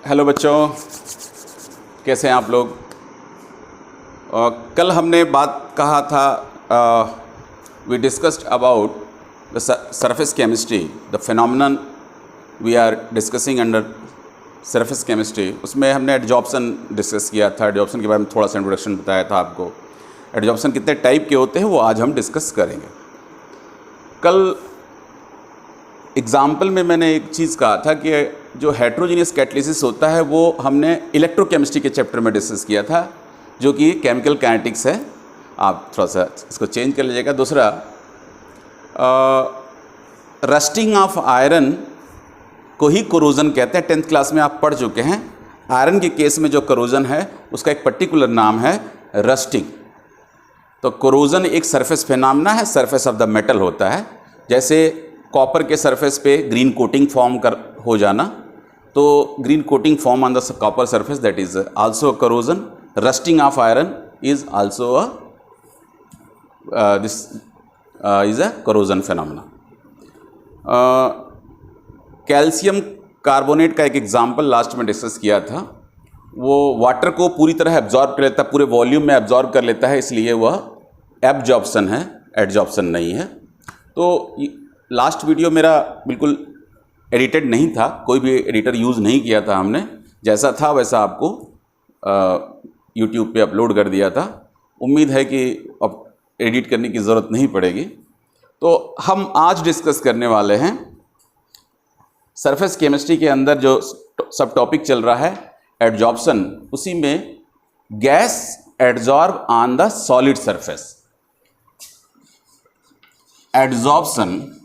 Hello बच्चों, कैसे हैं आप लोग। कल हमने बात कहा था, we discussed about the surface chemistry, the phenomenon we are discussing under surface chemistry. उसमें हमने एडजॉर्प्शन डिस्कस किया था। एडजॉर्प्शन के बारे में थोड़ा सा इंट्रोडक्शन बताया था आपको। एडजॉर्प्शन कितने टाइप के होते हैं वो आज हम डिस्कस करेंगे। कल एग्जाम्पल में मैंने एक चीज़ कहा था कि जो हेट्रोजीनियस कैटलिसिस होता है वो हमने इलेक्ट्रोकेमिस्ट्री के चैप्टर में डिस्कस किया था, जो कि केमिकल काइनेटिक्स है। आप थोड़ा सा इसको चेंज कर लीजिएगा। दूसरा, रस्टिंग ऑफ आयरन को ही कोरोजन कहते हैं। 10th क्लास में आप पढ़ चुके हैं। आयरन के केस में जो कोरोजन है उसका एक पर्टिकुलर नाम है रस्टिंग। तो कोरोजन एक सरफेस फिनोमेना है, सरफेस ऑफ द मेटल होता है। जैसे कॉपर के सरफेस पे ग्रीन कोटिंग फॉर्म हो जाना, तो green coating form on the copper surface, that is also corrosion. Rusting of iron is also this is a corrosion phenomena. Calcium carbonate का एक एग्जांपल लास्ट में डिस्कस किया था। वो वाटर को पूरी तरह एब्जॉर्ब कर लेता है, पूरे वॉल्यूम में एब्जॉर्ब कर लेता है, इसलिए वह एब्जॉर्प्शन है, एडजॉर्प्शन नहीं है। तो लास्ट वीडियो मेरा बिल्कुल एडिटेड नहीं था, कोई भी एडिटर यूज़ नहीं किया था हमने। जैसा था वैसा आपको यूट्यूब पे अपलोड कर दिया था। उम्मीद है कि अब एडिट करने की ज़रूरत नहीं पड़ेगी। तो हम आज डिस्कस करने वाले हैं सरफेस केमिस्ट्री के अंदर जो सब टॉपिक चल रहा है एडजॉर्प्शन, उसी में gas adsorb on the solid surface. Adsorption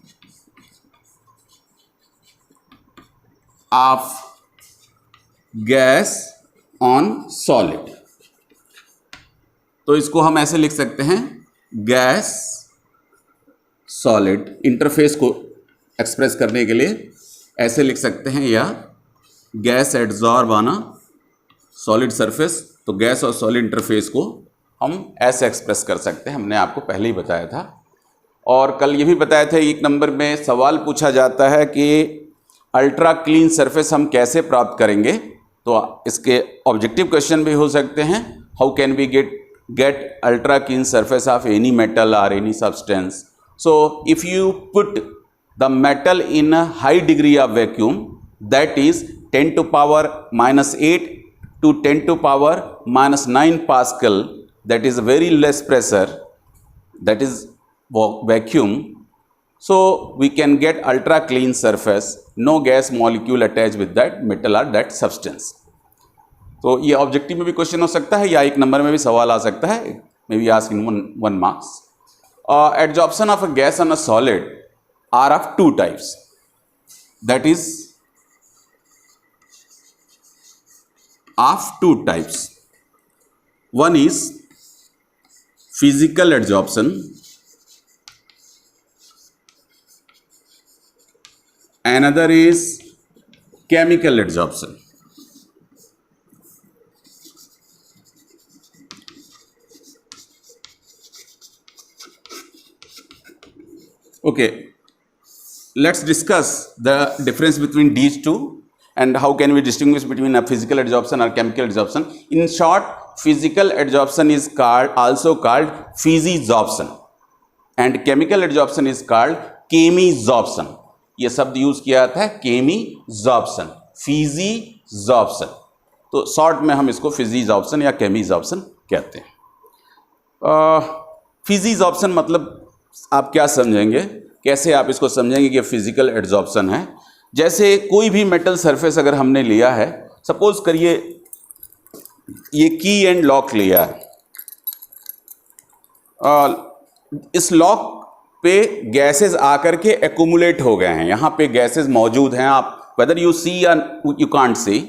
of gas on solid. तो इसको हम ऐसे लिख सकते हैं, गैस सॉलिड। इंटरफेस को एक्सप्रेस करने के लिए ऐसे लिख सकते हैं, या gas adsorb on a solid surface. तो गैस और सॉलिड इंटरफेस को हम ऐसे एक्सप्रेस कर सकते हैं, हमने आपको पहले ही बताया था। और कल ये भी बताया था, एक नंबर में सवाल पूछा जाता है कि अल्ट्रा क्लीन सरफेस हम कैसे प्राप्त करेंगे। तो इसके ऑब्जेक्टिव क्वेश्चन भी हो सकते हैं, how can we get ultra clean surface of any metal और any substance. So if you put the metal in a high degree of vacuum, that is 10 to power -8 to 10 to power -9 Pascal, that is very less pressure, that is vacuum. So we can get ultra clean surface, no gas molecule attached with that metal or that substance. तो ये objective में भी question हो सकता है, या एक number में भी सवाल आ सकता है, may be ask in one marks. Adsorption of a gas on a solid are of two types, that is of two types. One is physical adsorption, another is chemical adsorption. Okay, let's discuss the difference between these two and how can we distinguish between a physical adsorption or chemical adsorption. In short, physical adsorption is also called physisorption and chemical adsorption is called chemisorption. ये शब्द use किया जाता है, केमीजॉर्प्शन, फिजीजॉर्प्शन। तो short में हम इसको फिजीजॉर्प्शन या केमीजॉर्प्शन कहते हैं। फिजीजॉर्प्शन मतलब आप क्या समझेंगे, कैसे आप इसको समझेंगे कि फिजिकल एडजॉर्प्शन है। जैसे कोई भी मेटल सरफेस अगर हमने लिया है, सपोज करिए ये की एंड लॉक लिया है, इस लॉक पे गैसेस आकर के एक्यूमुलेट हो गए हैं। यहाँ पे गैसेस मौजूद हैं, आप वेदर यू सी या you can't see,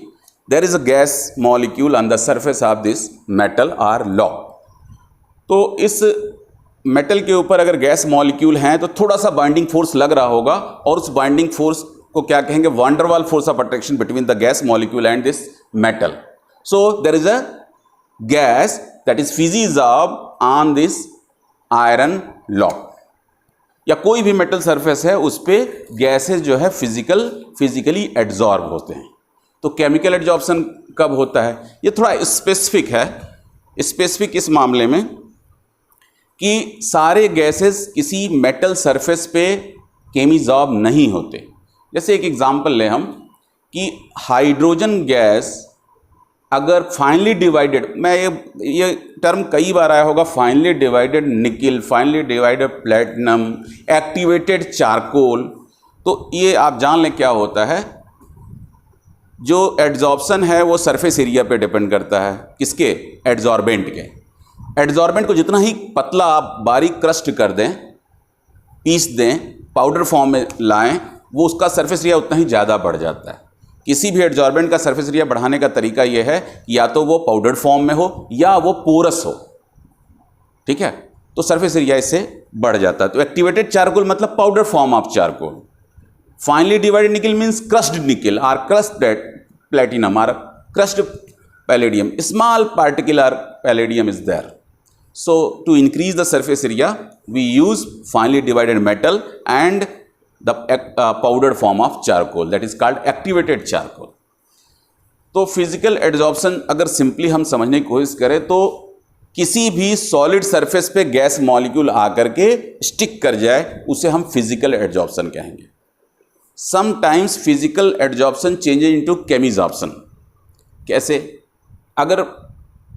there is a gas molecule on the surface of this metal or lock. तो इस मेटल के ऊपर अगर गैस मॉलिक्यूल हैं तो थोड़ा सा बाइंडिंग फोर्स लग रहा होगा, और उस बाइंडिंग फोर्स को क्या कहेंगे, van der Waals force of attraction between the gas molecule and this metal. So there is a gas that is physisorb on this iron lock. या कोई भी मेटल सरफेस है उस पर गैसेज जो है फिजिकली एड्जॉर्ब होते हैं। तो केमिकल एड्जॉर्प्शन कब होता है? ये थोड़ा स्पेसिफिक है। स्पेसिफिक इस मामले में कि सारे गैसेस किसी मेटल सरफेस पे केमिजॉर्ब नहीं होते। जैसे एक एग्जांपल लें हम कि हाइड्रोजन गैस अगर फाइनली डिवाइडेड, मैं ये टर्म कई बार आया होगा, finely divided nickel, finely divided platinum, activated charcoal, तो ये आप जान लें क्या होता है। जो एड्जॉर्प्शन है वो सरफेस एरिया पे डिपेंड करता है, किसके? एड्जॉर्बेंट के। एड्जॉर्बेंट को जितना ही पतला आप बारीक क्रस्ट कर दें, पीस दें, पाउडर फॉर्म में लाएं, वो उसका सरफेस एरिया उतना ही ज़्यादा बढ़ जाता है। किसी भी एड्जॉर्बेंट का सरफेस एरिया बढ़ाने का तरीका यह है कि या तो वो पाउडर फॉर्म में हो या वो पोरस हो, ठीक है, तो सरफेस एरिया इससे बढ़ जाता है। तो एक्टिवेटेड चारकोल मतलब powder form of charcoal. Finely divided nickel means crushed nickel और क्रस्ड प्लेटिनम और crushed palladium, small particular palladium is there. So to increase the surface area, we use finely divided metal and the powdered form of charcoal, that is called activated charcoal. तो physical adsorption अगर simply हम समझने की कोशिश करें तो किसी भी सॉलिड सरफेस पे गैस मॉलिक्यूल आकर के स्टिक कर जाए, उसे हम फिजिकल एड्जॉर्प्शन कहेंगे। Sometimes physical adsorption changes into chemisorption. कैसे? अगर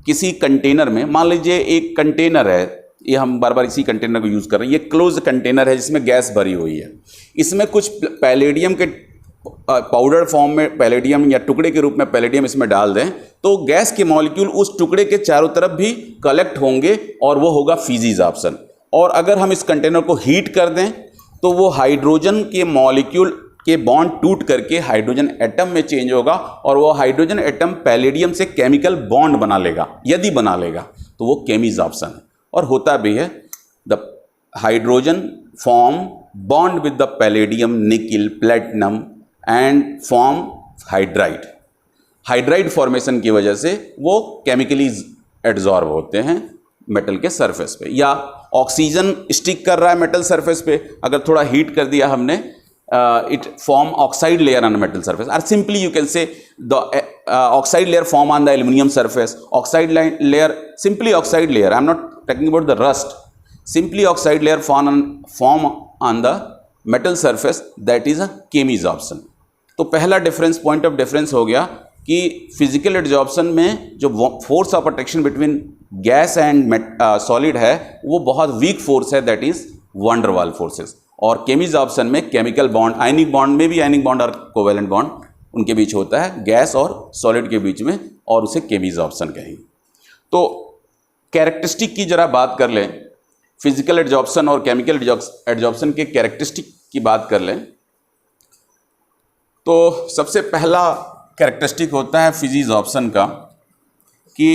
किसी कंटेनर में, मान लीजिए एक कंटेनर है, ये हम बार बार इसी कंटेनर को यूज़ कर रहे हैं, ये क्लोज कंटेनर है जिसमें गैस भरी हुई है, इसमें कुछ पैलेडियम के पाउडर फॉर्म में पैलेडियम या टुकड़े के रूप में पैलेडियम इसमें डाल दें तो गैस के मॉलिक्यूल उस टुकड़े के चारों तरफ भी कलेक्ट होंगे और वो होगा फिजिजॉर्प्शन। और अगर हम इस कंटेनर को हीट कर दें तो वो हाइड्रोजन के मॉलिक्यूल के बॉन्ड टूट करके हाइड्रोजन एटम में चेंज होगा और वो हाइड्रोजन एटम पैलेडियम से केमिकल बॉन्ड बना लेगा। यदि बना लेगा तो वो केमिजॉर्प्शन है, और होता भी है। The hydrogen form bond with the palladium, nickel, platinum and form hydride. Hydride formation की वजह से वो केमिकली एड्जॉर्ब होते हैं मेटल के सरफेस पे। या ऑक्सीजन स्टिक कर रहा है मेटल सरफेस पे, अगर थोड़ा हीट कर दिया हमने, it form oxide layer on a metal surface, or simply you can say the oxide layer form on the aluminum surface. Oxide layer, simply oxide layer, I am not talking about the rust, simply oxide layer form on the metal surface, that is a chemisoption. तो पहला difference, point of difference हो गया कि physical adsorption में जो force of attraction between gas and solid है वो बहुत वीक फोर्स है, दैट इज वंडर वाल फोर्सेस। और केमिजॉर्प्शन में केमिकल बॉन्ड, आयनिक बॉन्ड में भी आयनिक बॉन्ड और कोवेलेंट बॉन्ड उनके बीच होता है, गैस और सॉलिड के बीच में, और उसे केमिजॉर्प्शन कहेंगे। तो कैरेक्टरिस्टिक की जरा बात कर लें, फिजिकल एड्जॉर्प्शन और केमिकल एड्जॉर्प्शन के कैरेक्टरिस्टिक की बात कर लें तो सबसे पहला कैरेक्टरिस्टिक होता है फिजिजॉर्प्शन का कि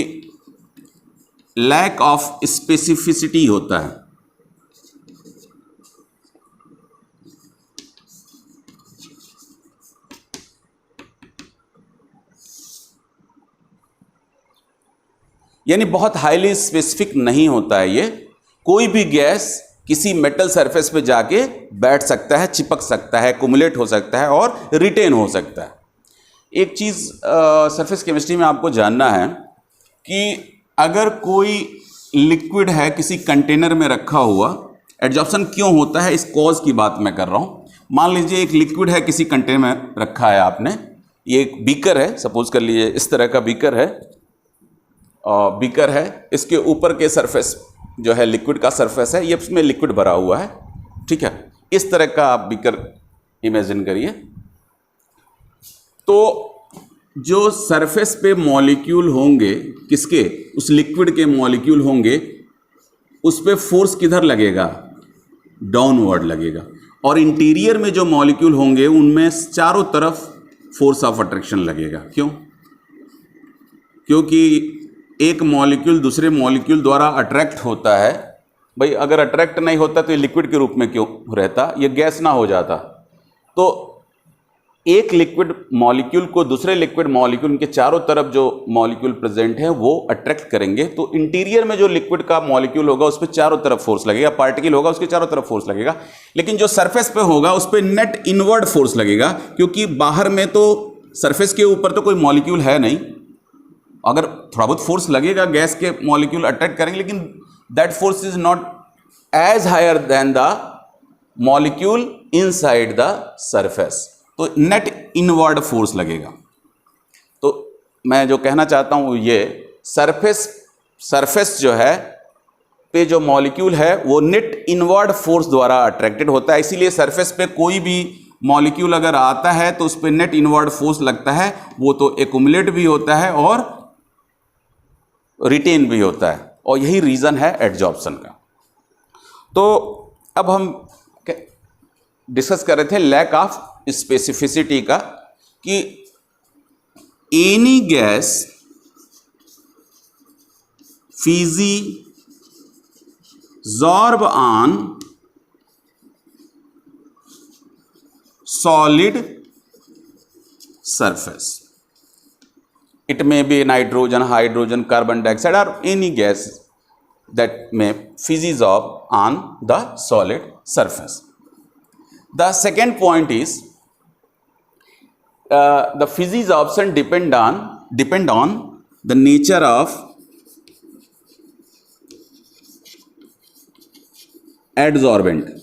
लैक ऑफ स्पेसिफिसिटी होता है। यानी बहुत हाईली स्पेसिफिक नहीं होता है। ये कोई भी गैस किसी मेटल सरफेस पे जाके बैठ सकता है, चिपक सकता है, कुमुलेट हो सकता है और रिटेन हो सकता है। एक चीज़ सरफेस केमिस्ट्री में आपको जानना है कि अगर कोई लिक्विड है किसी कंटेनर में रखा हुआ, एड्जॉर्प्शन क्यों होता है इस कॉज की बात मैं कर रहा हूँ। मान लीजिए एक लिक्विड है किसी कंटेनर में रखा है आपने, ये एक बीकर है, सपोज कर लीजिए इस तरह का बीकर है, बीकर है, इसके ऊपर के सरफेस जो है लिक्विड का सरफेस है, ये उसमें लिक्विड भरा हुआ है, ठीक है, इस तरह का आप बीकर इमेजिन करिए। तो जो सरफेस पे मॉलिक्यूल होंगे किसके, उस लिक्विड के मॉलिक्यूल होंगे, उस पे फोर्स किधर लगेगा, डाउनवर्ड लगेगा, और इंटीरियर में जो मॉलिक्यूल होंगे उनमें चारों तरफ फोर्स ऑफ अट्रैक्शन लगेगा। क्यों? क्योंकि एक मॉलिक्यूल दूसरे मॉलिक्यूल द्वारा अट्रैक्ट होता है। भाई अगर अट्रैक्ट नहीं होता तो ये लिक्विड के रूप में क्यों रहता, ये गैस ना हो जाता। तो एक लिक्विड मॉलिक्यूल को दूसरे लिक्विड मॉलिक्यूल के चारों तरफ जो मॉलिक्यूल प्रेजेंट हैं वो अट्रैक्ट करेंगे, तो इंटीरियर में जो लिक्विड का मॉलिक्यूल होगा उस पर चारों तरफ फोर्स लगेगा, पार्टिकल होगा उसके चारों तरफ फोर्स लगेगा। लेकिन जो सरफेस पे होगा उस पर नेट इनवर्ड फोर्स लगेगा, क्योंकि बाहर में तो सरफेस के ऊपर तो कोई मॉलिक्यूल है नहीं, अगर थोड़ा बहुत फोर्स लगेगा गैस के मॉलिक्यूल अट्रैक्ट करेंगे, लेकिन that force is not as higher than the molecule inside the surface, तो नेट इनवर्ड फोर्स लगेगा। तो मैं जो कहना चाहता हूँ ये सरफेस जो है पे जो मॉलिक्यूल है वो नेट इनवर्ड फोर्स द्वारा अट्रैक्टेड होता है, इसीलिए सरफेस पे कोई भी मॉलिक्यूल अगर आता है तो उस पर नेट इनवर्ड फोर्स लगता है, वो तो एक्युमुलेट भी होता है और रिटेन भी होता है, और यही रीज़न है एडजॉर्प्शन का। तो अब हम डिस्कस कर रहे थे लैक ऑफ स्पेसिफिसिटी का, कि any gas physisorb on solid surface. It may be nitrogen, hydrogen, carbon dioxide, or any gas that may physisorb on the solid surface. The second point is the physisorption depend on the nature of adsorbent.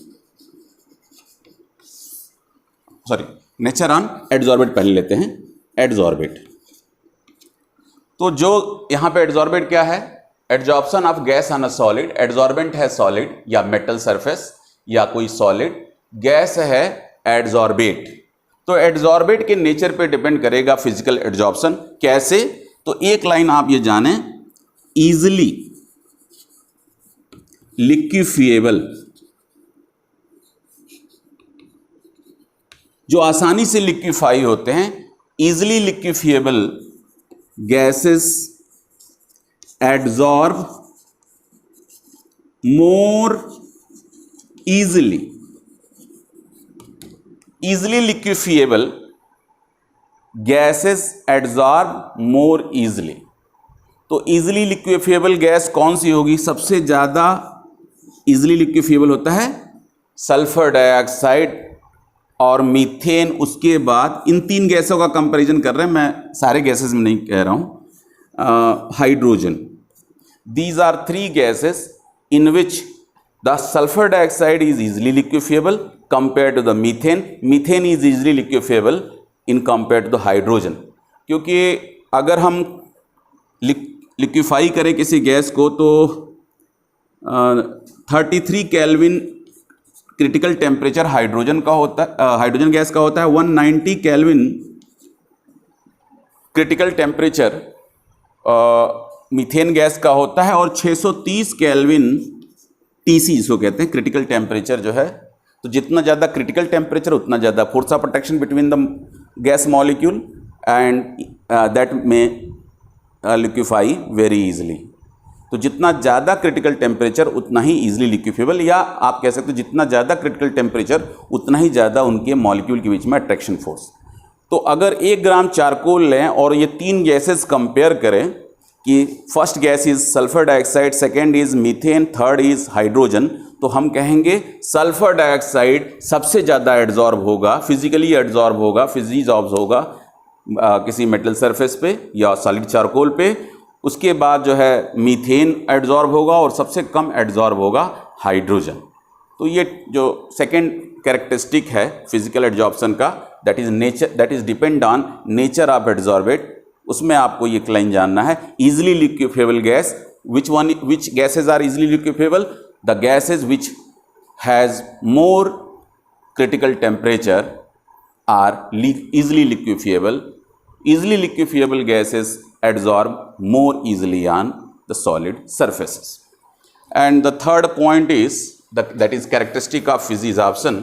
Nature on adsorbate पहले लेते हैं। Adsorbate, तो जो यहां पे adsorbate क्या है? Adsorption of gas on a solid. Adsorbent है सॉलिड या मेटल सरफेस या कोई सॉलिड, गैस है एडजॉर्बेट। तो एडजॉर्बेट के नेचर पे डिपेंड करेगा फिजिकल एडजॉर्प्शन। कैसे? तो एक लाइन आप ये जाने, इजिली लिक्विफिएबल, जो आसानी से लिक्विफाई होते हैं, easily liquefiable gases adsorb more easily. Easily liquefiable gases adsorb more easily. तो इजिली लिक्विफिएबल गैस कौन सी होगी? सबसे ज़्यादा इजिली लिक्विफिएबल होता है सल्फर डाइऑक्साइड और मीथेन। उसके बाद इन तीन गैसों का कंपैरिजन कर रहे हैं, मैं सारे गैसेस में नहीं कह रहा हूँ। Hydrogen, these are three gases in which the sulphur dioxide is easily liquefiable compare to the methane. Methane is easily liquefiable in compare to the hydrogen. क्योंकि अगर हम लिक्विफाई करें किसी गैस को तो 33 केल्विन क्रिटिकल टेम्परेचर हाइड्रोजन का होता है, हाइड्रोजन गैस का होता है। 190 kelvin critical temperature methane gas का होता है, और 630 केल्विन टीसी इसको कहते हैं, क्रिटिकल टेम्परेचर जो है। तो जितना ज़्यादा क्रिटिकल टेम्परेचर उतना ज़्यादा force of attraction between the gas molecule and that में लिक्विफाई वेरी इजिली। तो जितना ज़्यादा क्रिटिकल टेम्परेचर उतना ही इजीली लिक्विफिएबल, या आप कह सकते हो जितना ज़्यादा क्रिटिकल टेम्परेचर उतना ही ज़्यादा उनके मॉलिक्यूल के बीच में अट्रैक्शन फोर्स। तो अगर 1 ग्राम चारकोल लें और ये तीन गैसेस कंपेयर करें कि first gas is sulphur dioxide, second is methane, third is hydrogen, तो हम कहेंगे सल्फर डाइऑक्साइड सबसे ज़्यादा एड्जॉर्ब होगा, फिजिकली एड्जॉर्ब होगा, फिजिजॉर्ब होगा किसी मेटल सरफेस पे या सॉलिड चारकोल पे। उसके बाद जो है मीथेन एड्जॉर्ब होगा और सबसे कम एड्जॉर्ब होगा हाइड्रोजन। तो ये जो सेकेंड कैरेक्टरिस्टिक है फिजिकल एड्जॉर्प्शन का, that is depend on nature of adsorbate. उसमें आपको ये लाइन जानना है, easily liquefiable gas, which gases are easily liquefiable? The gases which has more critical temperature are easily liquefiable. Easily liquefiable gases adsorb more easily on the solid surfaces. And the third point is that is characteristic of physisorption.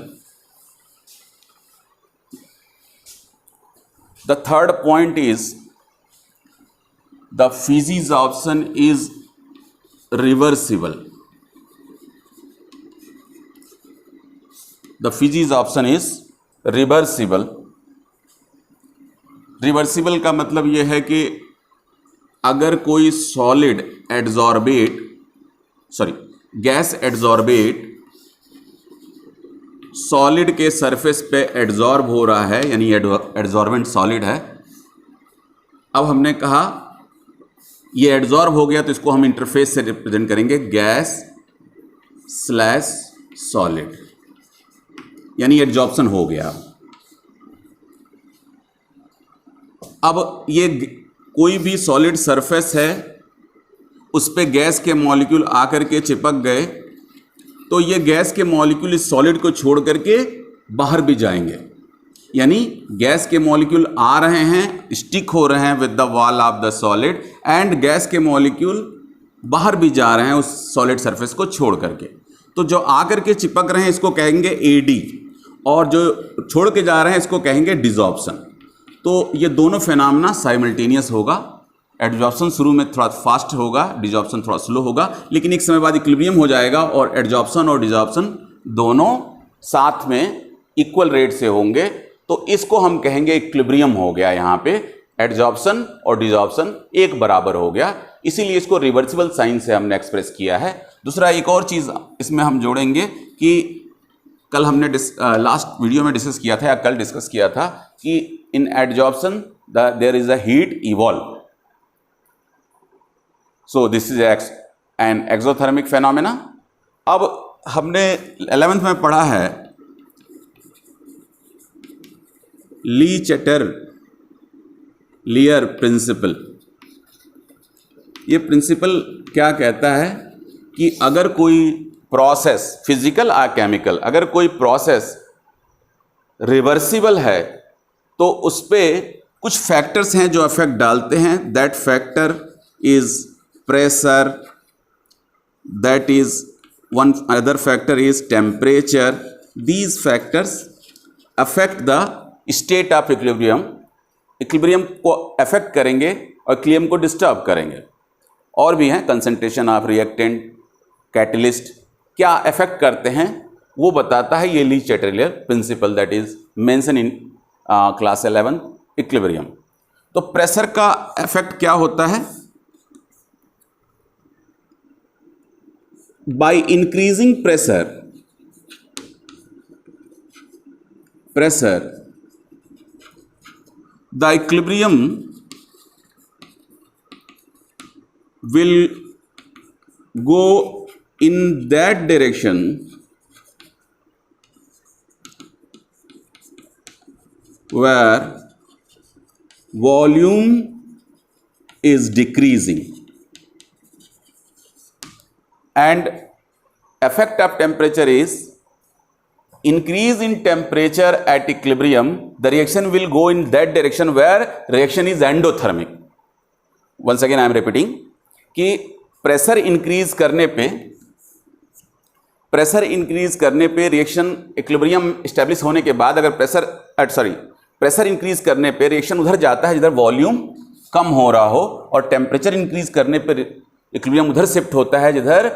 The third point is the physisorption is reversible. The physisorption is reversible. Reversible का मतलब यह है कि अगर कोई solid adsorbate gas adsorbate solid के surface पे adsorb हो रहा है, यानी एड्जॉर्बेंट सॉलिड है, अब हमने कहा ये एडजॉर्ब हो गया तो इसको हम इंटरफेस से रिप्रेजेंट करेंगे गैस स्लैश सॉलिड, यानी एडजॉर्प्शन हो गया। अब ये कोई भी सॉलिड सरफेस है उस पे गैस के मॉलिक्यूल आकर के चिपक गए तो ये गैस के मॉलिक्यूल इस सॉलिड को छोड़ करके बाहर भी जाएंगे, यानी गैस के मॉलिक्यूल आ रहे हैं, स्टिक हो रहे हैं with the wall of the solid, and gas के मॉलिक्यूल बाहर भी जा रहे हैं उस सॉलिड सरफेस को छोड़ करके। तो जो आकर के चिपक रहे हैं इसको कहेंगे एडी, और जो छोड़ के जा रहे हैं इसको कहेंगे डिजॉर्प्शन। तो ये दोनों फिनोमेना साइमल्टेनियस होगा। एडजॉर्प्शन शुरू में थोड़ा फास्ट होगा, डिजॉर्प्शन थोड़ा स्लो होगा, लेकिन एक समय बाद इक्विलिब्रियम हो जाएगा और एडजॉर्प्शन और डिजॉर्प्शन दोनों साथ में इक्वल रेट से होंगे। तो इसको हम कहेंगे इक्विलिब्रियम हो गया। यहाँ पे एडजॉर्प्शन और डिजॉर्प्शन एक बराबर हो गया, इसीलिए इसको रिवर्सिबल साइन से हमने एक्सप्रेस किया है। दूसरा एक और चीज़ इसमें हम जोड़ेंगे कि कल हमने लास्ट वीडियो में डिस्कस किया था या कल डिस्कस किया था कि in adsorption there is a heat evolve, so this is an exothermic phenomena. अब हमने 11th में पढ़ा है ली चैटर लियर प्रिंसिपल। ये प्रिंसिपल क्या कहता है कि अगर कोई प्रोसेस, फिजिकल या केमिकल, अगर कोई प्रोसेस रिवर्सिबल है तो उस पर कुछ फैक्टर्स हैं जो इफेक्ट डालते हैं। That factor is pressure, that is one other factor is temperature. These factors affect the state of equilibrium, equilibrium को अफेक्ट करेंगे और इक्विलिब्रियम को डिस्टर्ब करेंगे। और भी हैं, कंसंट्रेशन ऑफ रिएक्टेंट, कैटलिस्ट, क्या अफेक्ट करते हैं वो बताता है ये Le Chatelier principle, that is mention in class 11 equilibrium. तो प्रेशर का इफेक्ट क्या होता है? By increasing pressure the equilibrium will go in that direction where volume is decreasing, and effect of temperature is increase in temperature at equilibrium, the reaction will go in that direction where reaction is endothermic. Once again I am repeating कि pressure increase करने पे reaction equilibrium establish होने के बाद अगर pressure increase करने पे reaction उधर जाता है जिधर वॉल्यूम कम हो रहा हो, और टेम्परेचर इंक्रीज करने पे इक्विलिब्रियम उधर शिफ्ट होता है जिधर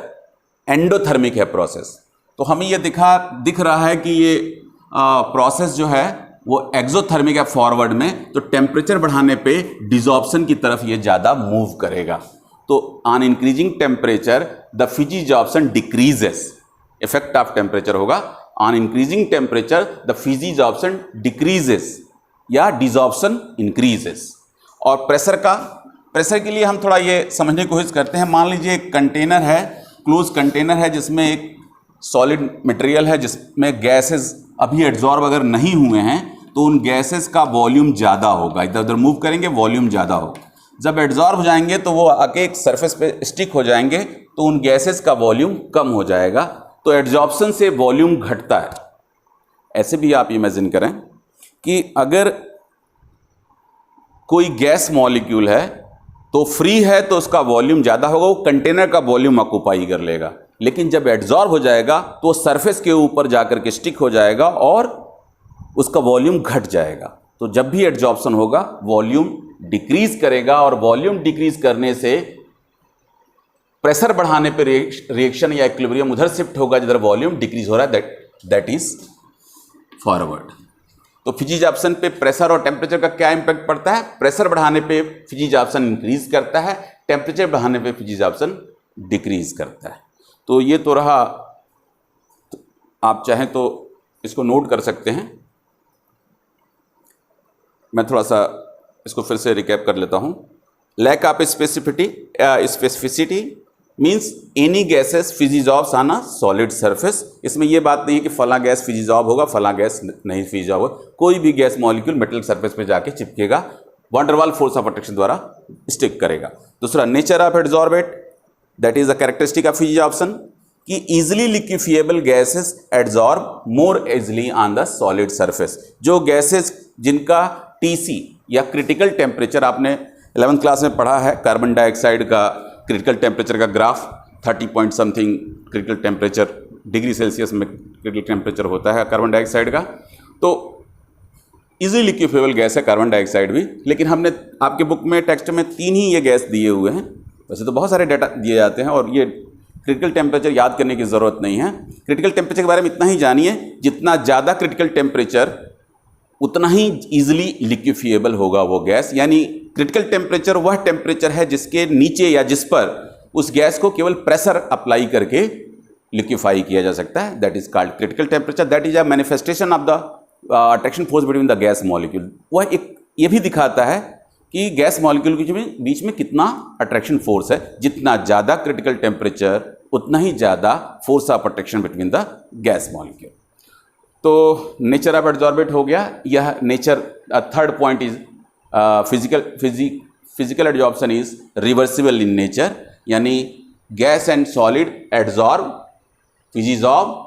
एंडोथर्मिक है प्रोसेस। तो हमें ये दिख रहा है कि ये प्रोसेस जो है वो एक्सोथर्मिक है फॉरवर्ड में, तो टेम्परेचर बढ़ाने पे डिजॉर्प्शन की तरफ ये ज़्यादा मूव करेगा। तो on increasing temperature the physisorption decreases, effect of temperature होगा। On increasing temperature the physisorption decreases या डिजॉर्प्शन इंक्रीजेस। और प्रेशर के लिए हम थोड़ा ये समझने की कोशिश करते हैं। मान लीजिए एक कंटेनर है, क्लोज कंटेनर है, जिसमें एक सॉलिड मटेरियल है जिसमें गैसेस अभी एड्जॉर्ब अगर नहीं हुए हैं तो उन गैसेस का वॉल्यूम ज़्यादा होगा, इधर उधर मूव करेंगे, वॉल्यूम ज़्यादा होगा। जब एड्जॉर्ब हो जाएंगे तो वो आके एक सरफेस पे स्टिक हो जाएंगे तो उन गैसेस का वॉल्यूम कम हो जाएगा, तो एड्जॉर्प्शन से वॉल्यूम घटता है। ऐसे भी आप इमेजिन करें कि अगर कोई गैस मॉलिक्यूल है तो फ्री है तो उसका वॉल्यूम ज़्यादा होगा, वो कंटेनर का वॉल्यूम ऑक्यूपाई कर लेगा, लेकिन जब एड्जॉर्ब हो जाएगा तो सरफेस के ऊपर जाकर के स्टिक हो जाएगा और उसका वॉल्यूम घट जाएगा। तो जब भी एड्जॉर्प्शन होगा वॉल्यूम डिक्रीज करेगा, और वॉल्यूम डिक्रीज करने से प्रेशर बढ़ाने पे रिएक्शन या इक्विलिब्रियम उधर शिफ्ट होगा जिधर वॉल्यूम डिक्रीज हो रहा है, दैट इज फॉरवर्ड। तो फिजिजॉर्प्शन पे प्रेशर और टेम्परेचर का क्या इंपैक्ट पड़ता है? प्रेशर बढ़ाने पे फिजिजॉर्प्शन इंक्रीज करता है, टेम्परेचर बढ़ाने पे फिजिजॉर्प्शन डिक्रीज करता है। तो ये तो रहा, आप चाहें तो इसको नोट कर सकते हैं। मैं थोड़ा सा इसको फिर से रिकैप कर लेता हूँ। Lack of specificity means any gases physisorbs on a solid surface. इसमें यह बात नहीं है कि फला गैस फिजिजॉब होगा, फला गैस नहीं फिजिजॉब होगा, कोई भी गैस मॉलिक्यूल मेटल सरफेस पे जाके चिपकेगा, वंडरवाल फोर्स ऑफ अट्रैक्शन द्वारा स्टिक करेगा। दूसरा, nature of adsorbate, that is a characteristic of physisorption कि easily liquefiable gases adsorb more easily on the solid surface. जो गैसेस जिनका टीसी या क्रिटिकल टेम्परेचर, आपने 11th क्लास में पढ़ा है कार्बन डाइऑक्साइड का क्रिटिकल टेम्परेचर का graph, 30 point something critical temperature degree Celsius में क्रिटिकल टेम्परेचर होता है कार्बन डाइऑक्साइड का। तो इजीली लिक्विफिएबल गैस है कार्बन डाइऑक्साइड भी, लेकिन हमने आपके बुक में टेक्स्ट में 3 ही ये गैस दिए हुए हैं। वैसे तो बहुत सारे डाटा दिए जाते हैं और ये क्रिटिकल टेम्परेचर याद करने की ज़रूरत नहीं है। क्रिटिकल टेम्परेचर के बारे में इतना ही जानिए, जितना ज़्यादा क्रिटिकल टेम्परेचर उतना ही ईजिली लिक्विफिएबल होगा वो गैस। यानी क्रिटिकल टेम्परेचर वह टेम्परेचर है जिसके नीचे या जिस पर उस गैस को केवल प्रेशर अप्लाई करके लिक्विफाई किया जा सकता है, that is called critical temperature. That is a manifestation of the attraction force between the gas molecule. वह एक ये भी दिखाता है कि गैस मॉलिक्यूल के बीच में कितना अट्रैक्शन फोर्स है। जितना ज़्यादा क्रिटिकल टेम्परेचर उतना ही ज़्यादा force of attraction between the gas molecule. तो नेचर ऑफ एडजॉर्बेट हो गया। यह nature, third point is physical adsorption is reversible in nature, यानी gas and solid adsorb physisorb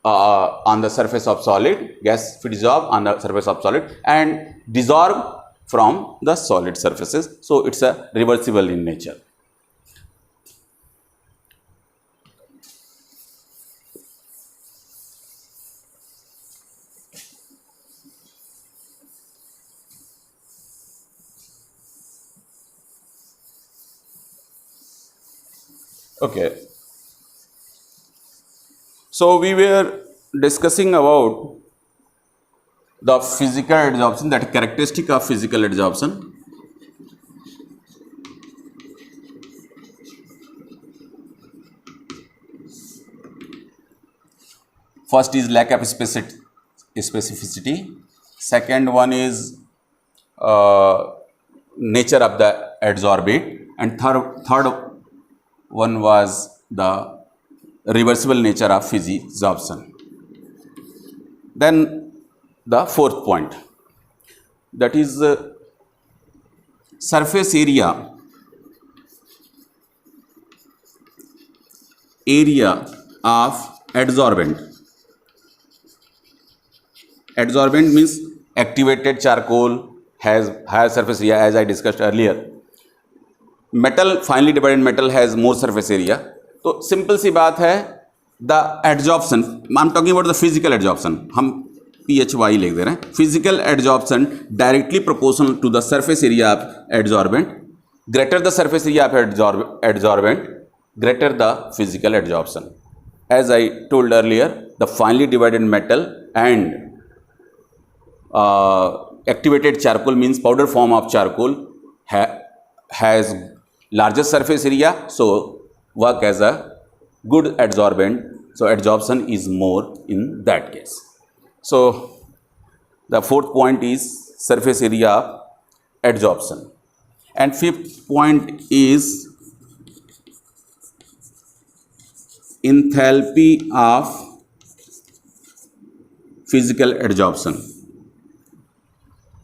on the surface of solid, gas dissolve on the surface of solid and dissolve from the solid surfaces, so it's a reversible in nature. Okay, so we were discussing about the physical adsorption, that characteristic of physical adsorption. First is lack of specificity. Second one is nature of the adsorbate, and third one was the reversible nature of physisorption. Then the fourth point, that is surface area of adsorbent. Adsorbent means activated charcoal has higher surface area, as I discussed earlier. Metal, finely divided metal has more surface area. तो simple सी बात है, the adsorption, I am talking about the physical adsorption, हम PHY लिख दे रहे हैं। Physical adsorption directly proportional to the surface area of adsorbent, greater the surface area of adsorbent, greater the physical adsorption. As I told earlier, the finely divided metal and activated charcoal means powder form of charcoal has larger surface area, so work as a good adsorbent, so adsorption is more in that case. So the fourth point is surface area of adsorption, and fifth point is enthalpy of physical adsorption.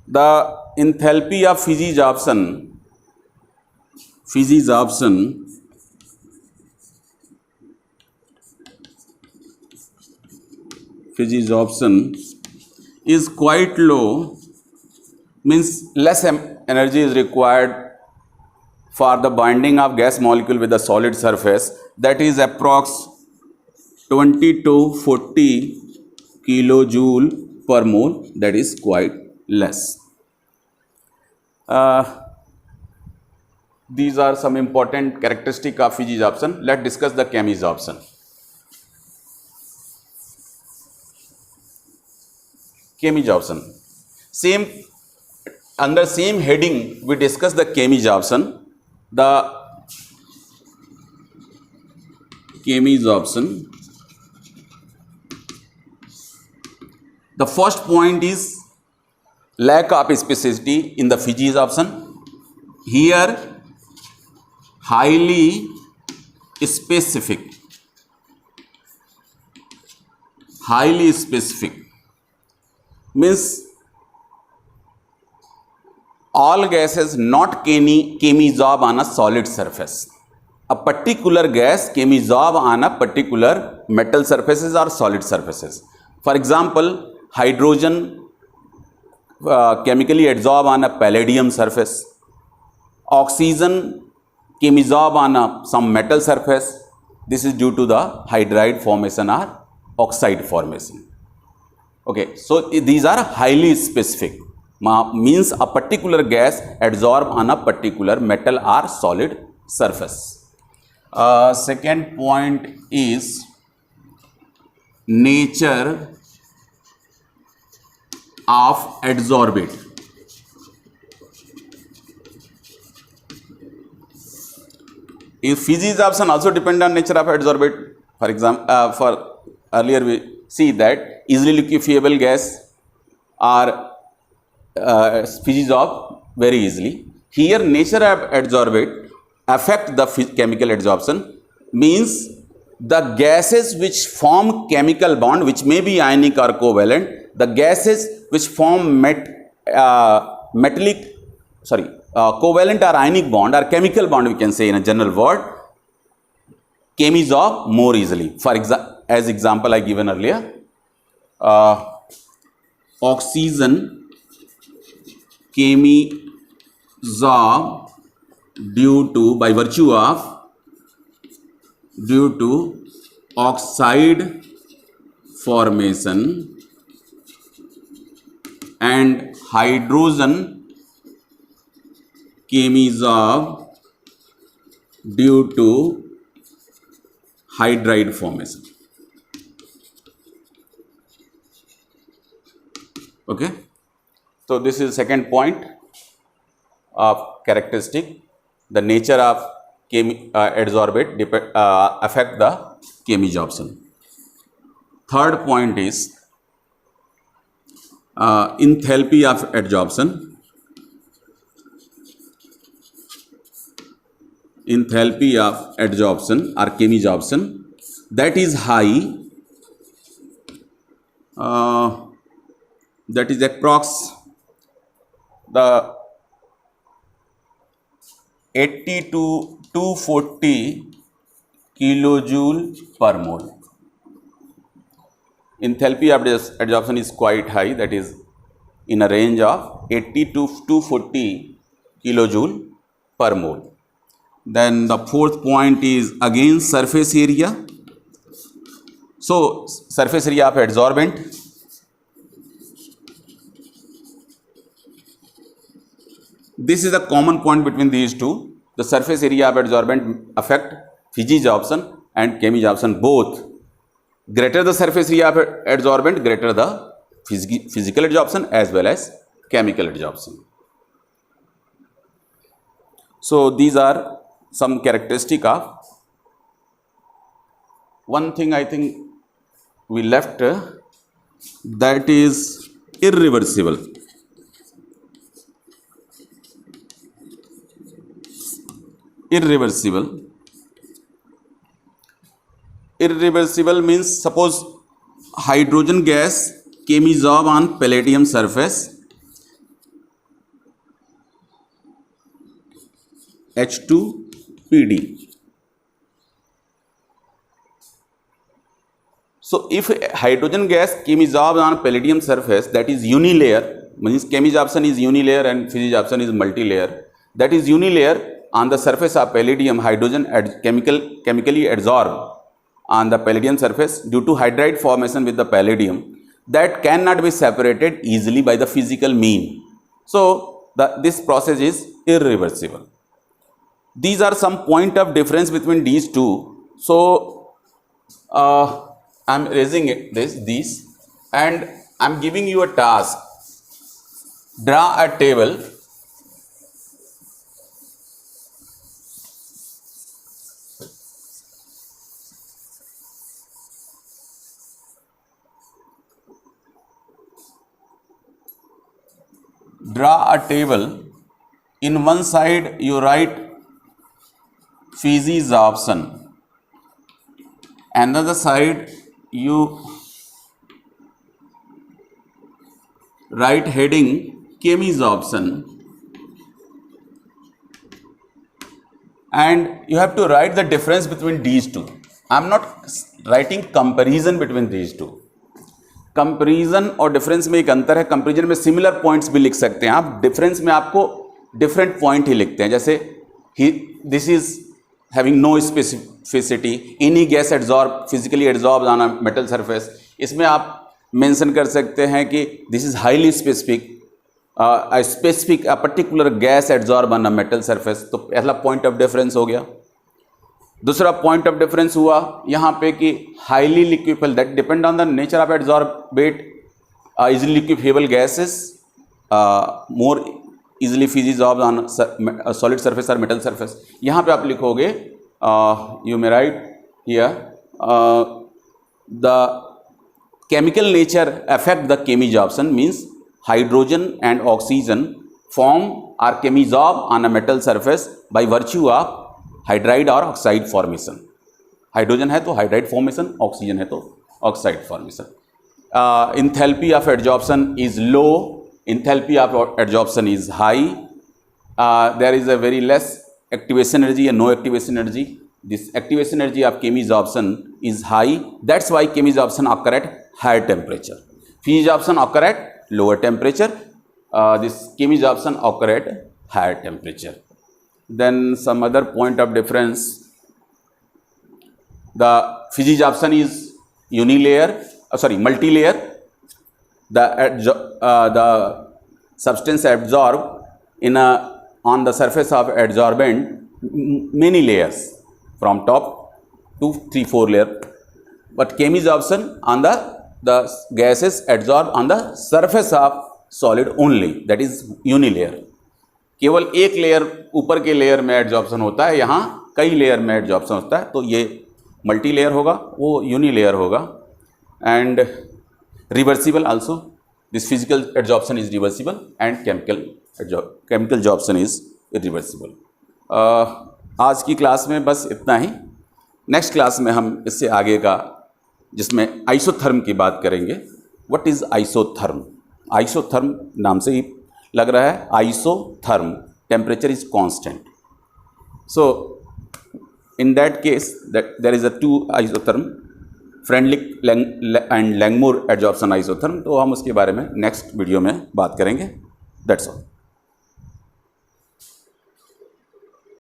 The enthalpy of physisorption is quite low, means less energy is required for the binding of gas molecule with the solid surface, that is approx 20 to 40 kilojoule per mole, that is quite less. These are some important characteristics of physisorption. Let's discuss the chemisorption. Chemisorption, same under same heading we discuss the chemisorption. The chemisorption, the first point is lack of specificity in the physics option. Here highly specific, highly specific means all gases not can absorb on a solid surface. A particular gas can absorb on a particular metal surfaces or solid surfaces. For example, hydrogen chemically absorb on a palladium surface. Oxygen can absorb on some metal surface. This is due to the hydride formation or oxide formation. Okay, so these are highly specific, means a particular gas absorb on a particular metal or solid surface. Second point is nature of adsorbate. If physics option also depend on nature of adsorbate. For example, for earlier we see that easily liquefiable gas are physics of very easily. Here nature of adsorbate affect the chemical adsorption, means the gases which form chemical bond, which may be ionic or covalent, the gases which form covalent or ionic bond or chemical bond, we can say in a general word, can absorb more easily. For as example I given earlier, oxygen can absorb due to oxide formation, and hydrogen can absorb due to hydride formation. Okay, so this is second point of characteristic. The nature of adsorbate affect the chemisorption. Third point is enthalpy of adsorption. Enthalpy of adsorption or chemisorption, that is high, that is approx the 80 to 240 kilojoule per mole. Enthalpy of adsorption is quite high, that is in a range of 80 to 240 kilojoule per mole. Then the fourth point is again surface area. So surface area of adsorbent, this is a common point between these two. The surface area of adsorbent affect physisorption and chemisorption both. Greater the surface area of adsorbent, greater the physical adsorption as well as chemical adsorption. So these are some characteristic of. One thing I think we left, that is irreversible. Irreversible. Irreversible means suppose hydrogen gas can absorb on palladium surface, H2PD. So if hydrogen gas can absorb on palladium surface, that is unilayer, means chemisorption is unilayer and physisorption is multilayer. That is unilayer. On the surface of palladium, hydrogen chemically adsorb on the palladium surface due to hydride formation with the palladium, that cannot be separated easily by the physical mean. So this process is irreversible. These are some point of difference between these two. So I am raising these and I am giving you a task. Draw a table draw a table. In one side you write physics option, another side you write heading chemis option, and you have to write the difference between these two. I am not writing comparison between these two. Comparison और difference में एक अंतर है. Comparison में similar points भी लिख सकते हैं आप, डिफरेंस में आपको डिफरेंट पॉइंट ही लिखते हैं. जैसे this is having no specificity, any gas adsorb physically adsorb on a metal surface. इसमें आप मेंशन कर सकते हैं कि this is highly specific, a particular gas adsorb on a metal surface. तो पहला पॉइंट ऑफ डिफरेंस हो गया. दूसरा पॉइंट ऑफ डिफरेंस हुआ यहाँ पे कि highly liquefiable, that depend on the nature of adsorbate easily liquefiable gases, more easily physisorb on solid surface और मेटल सरफेस. यहाँ पे आप लिखोगे you may write here the chemical nature affect the chemisorption, means hydrogen and oxygen form are chemisorb on a metal surface by virtue of hydride और oxide formation. Hydrogen है तो hydride formation, oxygen है तो oxide formation. Enthalpy of adsorption is low, enthalpy of adsorption is high. There is a very less activation energy and no activation energy. This activation energy of chemisorption is high. That's why chemisorption occur at higher temperature. Physisorption occur at lower temperature. This chemisorption occur at higher temperature. Then some other point of difference. The physisorption is multi-layer. The substance absorbed on the surface of adsorbent many layers from top to 3-4 layer. But chemisorption on the gases adsorb on the surface of solid only, that is unilayer. केवल एक layer ऊपर के layer में adsorption होता है, यहाँ कई layer में एड्जॉर्प्शन होता है. तो ये मल्टी लेयर होगा, वो यूनी लेयर होगा. And reversible also, this physical adsorption is reversible and chemical adsorption is irreversible. आज की क्लास में बस इतना ही. नेक्स्ट क्लास में हम इससे आगे का, जिसमें आइसोथर्म की बात करेंगे. What is isotherm? आइसोथर्म नाम से ही लग रहा है, isotherm, temperature is constant. So in that case that there is a two isotherm, Freundlich and Langmuir adsorption isotherm. तो हम उसके बारे में नेक्स्ट वीडियो में बात करेंगे. That's all.